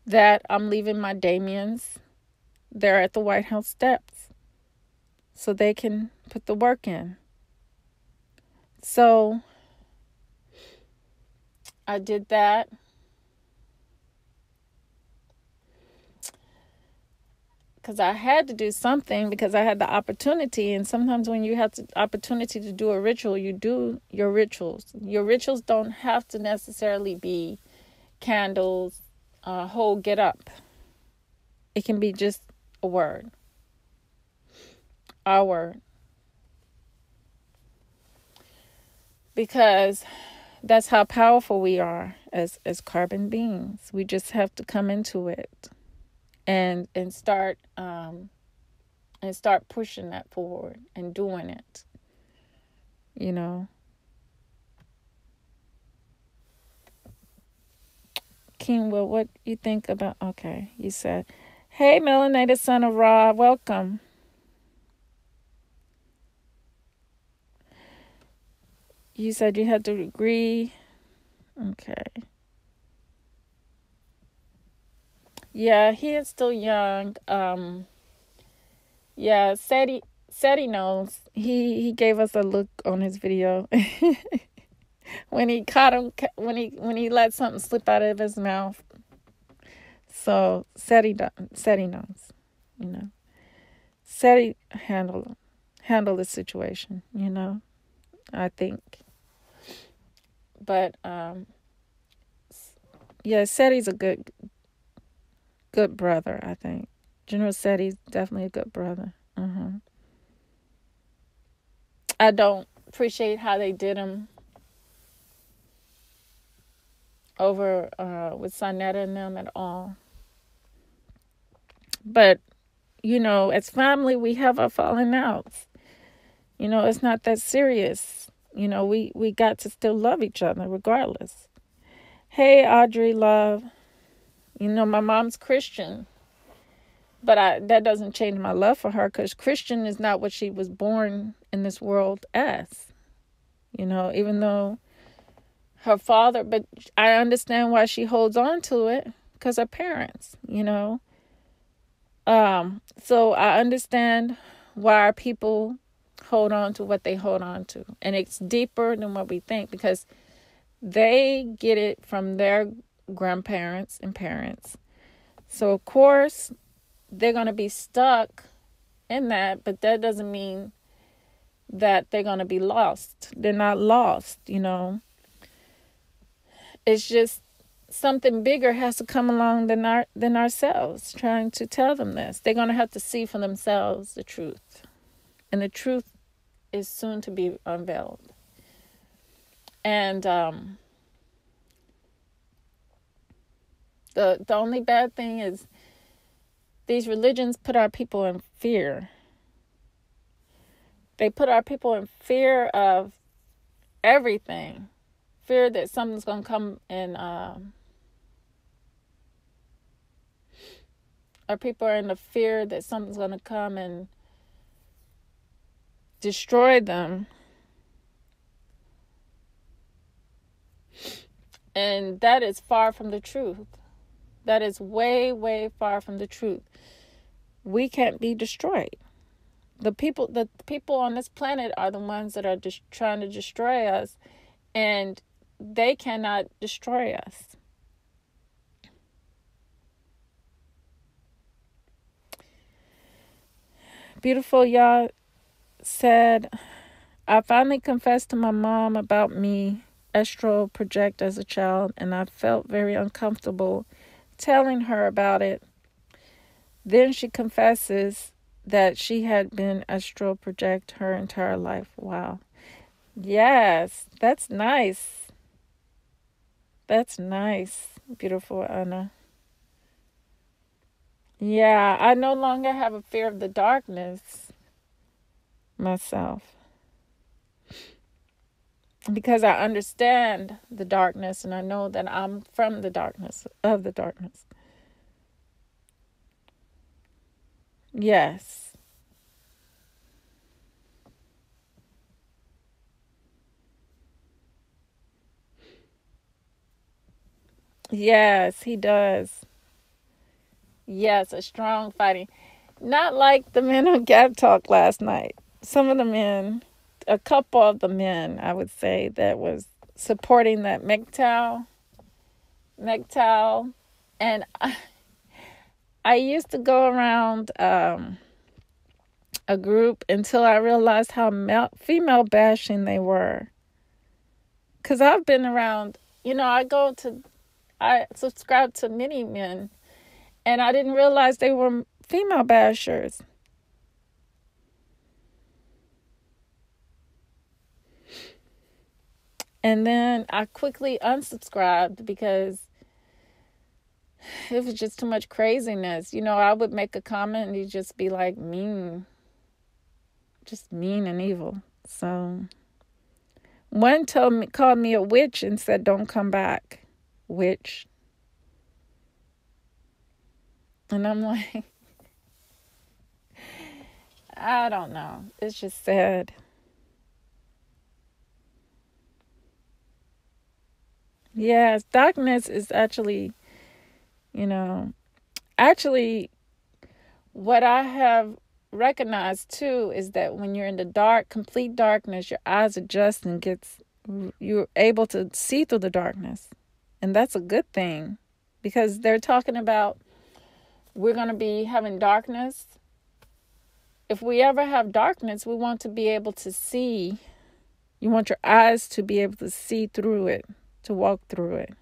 that I'm leaving my Damians there at the White House steps so they can put the work in. So I did that. Because I had to do something, because I had the opportunity. And sometimes when you have the opportunity to do a ritual, you do your rituals. Your rituals don't have to necessarily be candles, whole get up. It can be just a word. Our word. Because that's how powerful we are as carbon beings. We just have to come into it and start pushing that forward and doing it. King, well, what you think about? Okay, you said, "Hey, melanated son of Ra, welcome." You said you had to agree. Okay. Yeah, he is still young. Yeah, said he knows. He gave us a look on his video when he caught him when he let something slip out of his mouth. So said he knows. Said he handle the situation. I think. But yeah, said he's a good brother, I think. General said he's definitely a good brother. I don't appreciate how they did him over with Sonetta and them at all. But, as family, we have our falling outs. It's not that serious. We got to still love each other regardless. Hey, Audrey Love. My mom's Christian, but that doesn't change my love for her, because Christian is not what she was born in this world as. Even though her father, but I understand why she holds on to it, because her parents, So I understand why our people hold on to what they hold on to. And it's deeper than what we think, because they get it from their grandparents and parents. So, of course, they're going to be stuck in that, but that doesn't mean that they're going to be lost. They're not lost, It's just something bigger has to come along than ourselves trying to tell them this. They're going to have to see for themselves the truth. And the truth is soon to be unveiled. And the only bad thing is these religions put our people in fear. They put our people in fear of everything. Fear that something's going to come and our people are in the fear that something's going to come and destroy them. And that is far from the truth. That is way, way far from the truth. We can't be destroyed. The people on this planet are the ones that are just trying to destroy us, and they cannot destroy us. Beautiful y'all said, I finally confessed to my mom about me astral project as a child, and I felt very uncomfortable telling her about it. Then she confesses that she had been astral project her entire life. Wow. Yes, that's nice. That's nice. Beautiful, Anna. Yeah, I no longer have a fear of the darkness myself, because I understand the darkness, and I know that I'm from the darkness, of the darkness. Yes. Yes, he does. Yes, a strong fighting. Not like the men on Gab Talk last night. Some of the men, a couple of the men, I would say, that was supporting that MGTOW. And I used to go around a group until I realized how female bashing they were. Because I've been around, I subscribe to many men, and I didn't realize they were female bashers. And then I quickly unsubscribed because it was just too much craziness. I would make a comment and he'd just be like mean. Just mean and evil. So one called me a witch and said, "Don't come back, witch." And I'm like, I don't know. It's just sad. Yes, darkness is actually, what I have recognized too is that when you're in the complete darkness, your eyes adjust and you're able to see through the darkness. And that's a good thing, because they're talking about we're going to be having darkness. If we ever have darkness, we want to be able to see. You want your eyes to be able to see through it, to walk through it.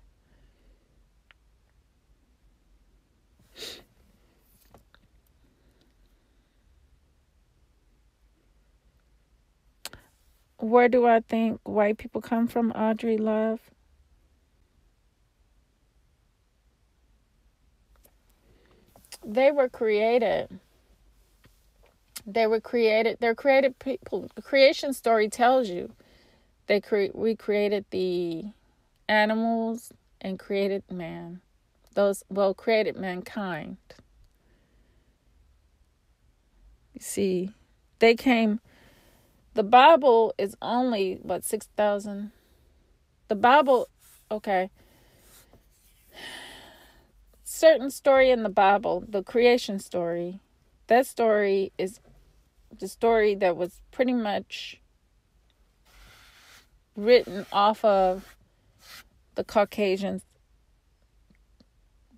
Where do I think white people come from, Audrey Love? They were created. They're created people. The creation story tells you They recreated the animals and created man. Created mankind. You see, they came. The Bible is only, 6,000? The Bible, okay. Certain story in the Bible, the creation story, that story is the story that was pretty much written off of the Caucasians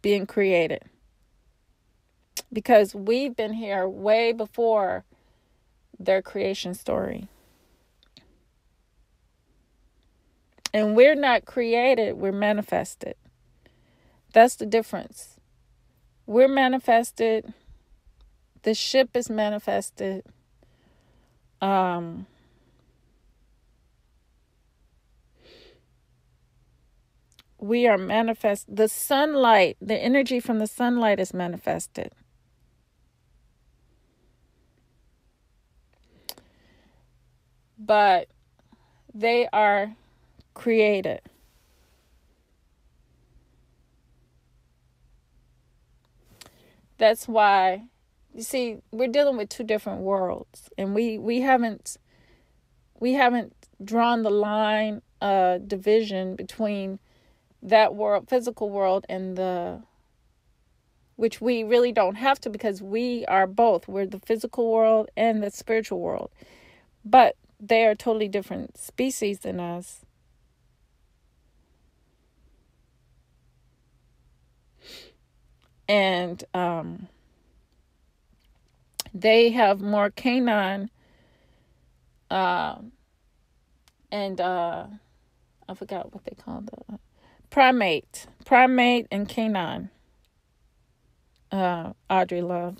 being created. Because we've been here way before their creation story. And we're not created, we're manifested. That's the difference. We're manifested. The ship is manifested. We are manifest. The sunlight, the energy from the sunlight is manifested. But they are created. That's why, you see, we're dealing with two different worlds, and we haven't drawn the line division between that world, physical world, and which we really don't have to, because we are both. We're the physical world and the spiritual world, but they are totally different species than us. And they have more canine and I forgot what they call the primate and canine. Audrey Love.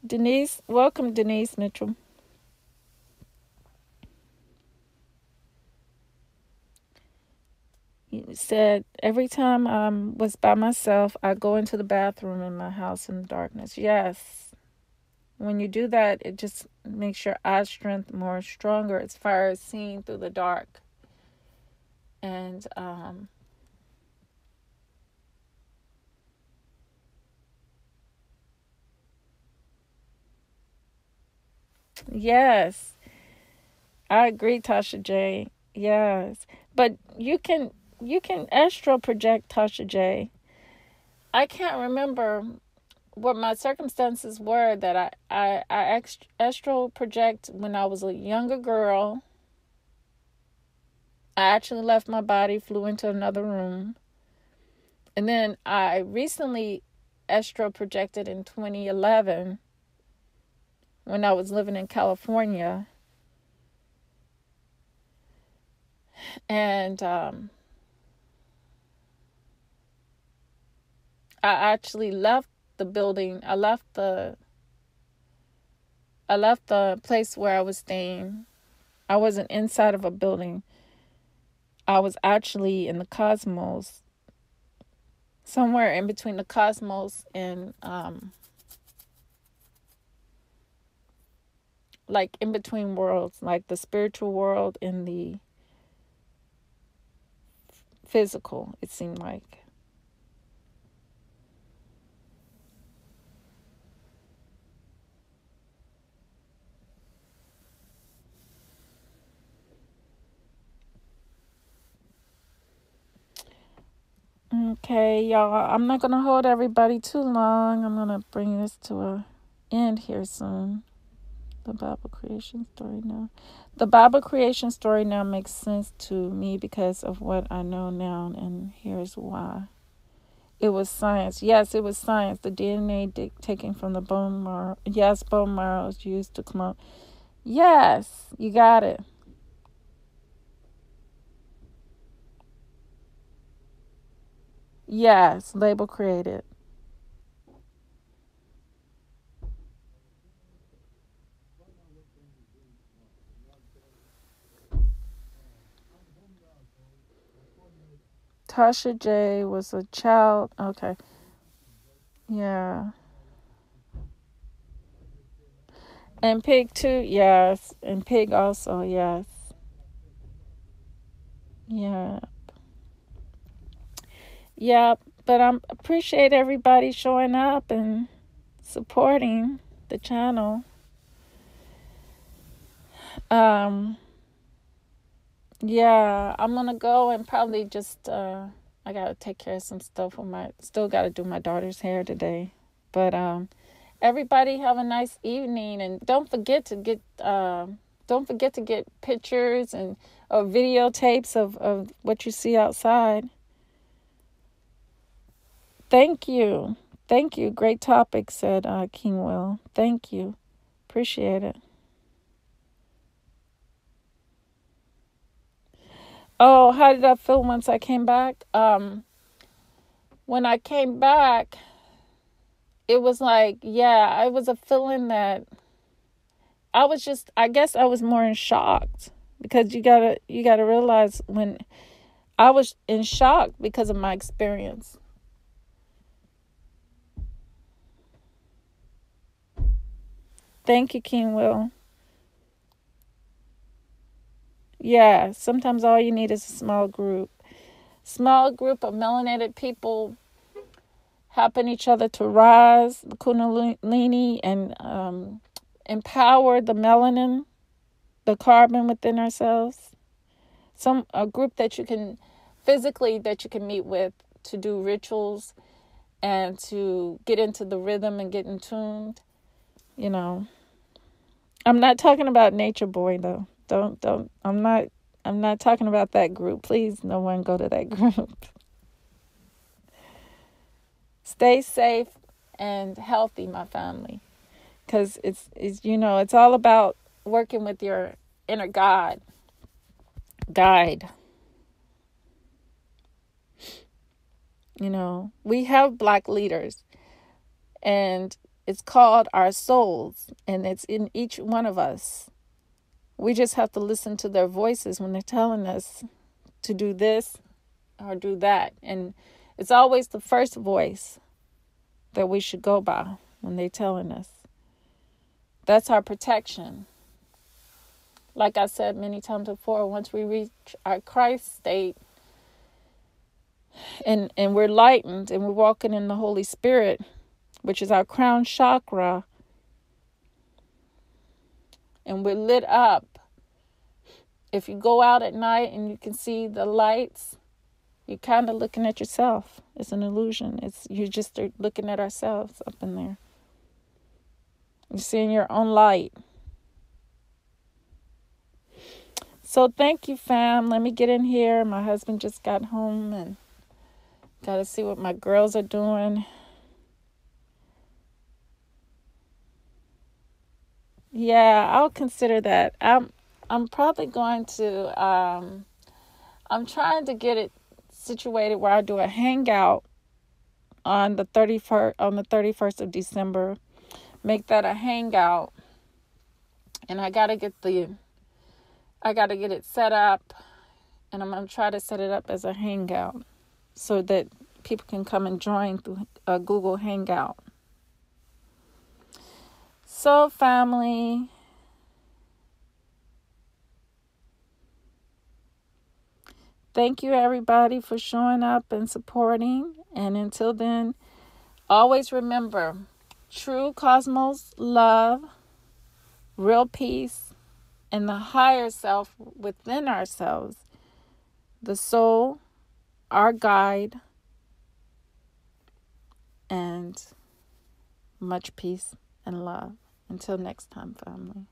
Denise, welcome, Denise Mitchell. You said, every time I was by myself, I go into the bathroom in my house in the darkness. Yes. When you do that, it just makes your eye strength more stronger as far as seeing through the dark. And yes, I agree, Tasha J. Yes, but you can astral project, Tasha J. I can't remember what my circumstances were that I astral project when I was a younger girl. I actually left my body, flew into another room. And then I recently astral projected in 2011 when I was living in California. And I actually left the building. I left the place where I was staying. I wasn't inside of a building. I was actually in the cosmos, somewhere in between the cosmos and like in between worlds, like the spiritual world and the physical, it seemed like. Okay, y'all, I'm not going to hold everybody too long. I'm going to bring this to a end here soon. The Bible creation story now. The Bible creation story now makes sense to me because of what I know now, and here's why. It was science. Yes, it was science. The DNA taken from the bone marrow. Yes, bone marrow is used to clone. Yes, you got it. Yes, label created. Tasha J was a child. Okay. Yeah. And pig too, yes. And pig also, yes. Yeah. Yeah. But I appreciate everybody showing up and supporting the channel. Yeah, I'm gonna go and probably just I gotta take care of some stuff with still gotta do my daughter's hair today. But everybody have a nice evening, and don't forget to get pictures and or videotapes of what you see outside. Thank you. Thank you. Great topic, said King Will. Thank you. Appreciate it. Oh, how did I feel once I came back? When I came back, it was like, yeah, it was a feeling that I guess I was more in shock, because you gotta realize, when I was in shock because of my experience. Thank you, King Will. Yeah, sometimes all you need is a small group. Small group of melanated people helping each other to rise the Kundalini and empower the melanin, the carbon within ourselves. A group that you can meet with to do rituals and to get into the rhythm and get in tuned. You know, I'm not talking about Nature Boy though. Don't. I'm not talking about that group. Please, no one go to that group. Stay safe and healthy, my family, because it's all about working with your inner guide. We have Black leaders, and it's called our souls, and it's in each one of us. We just have to listen to their voices when they're telling us to do this or do that. And it's always the first voice that we should go by when they're telling us. That's our protection. Like I said many times before, once we reach our Christ state and we're lightened and we're walking in the Holy Spirit, which is our crown chakra, and we're lit up. If you go out at night and you can see the lights, you're kind of looking at yourself. It's an illusion. You're just looking at ourselves up in there. You're seeing your own light. So thank you, fam. Let me get in here. My husband just got home and got to see what my girls are doing. Yeah, I'll consider that. I'm probably going to I'm trying to get it situated where I do a hangout on the 31st of December. Make that a hangout. And I got to get it set up, and I'm going to try to set it up as a hangout so that people can come and join through a Google Hangout. So, family, thank you, everybody, for showing up and supporting. And until then, always remember, true cosmos love, real peace, and the higher self within ourselves, the soul, our guide, and much peace and love. Until next time, family.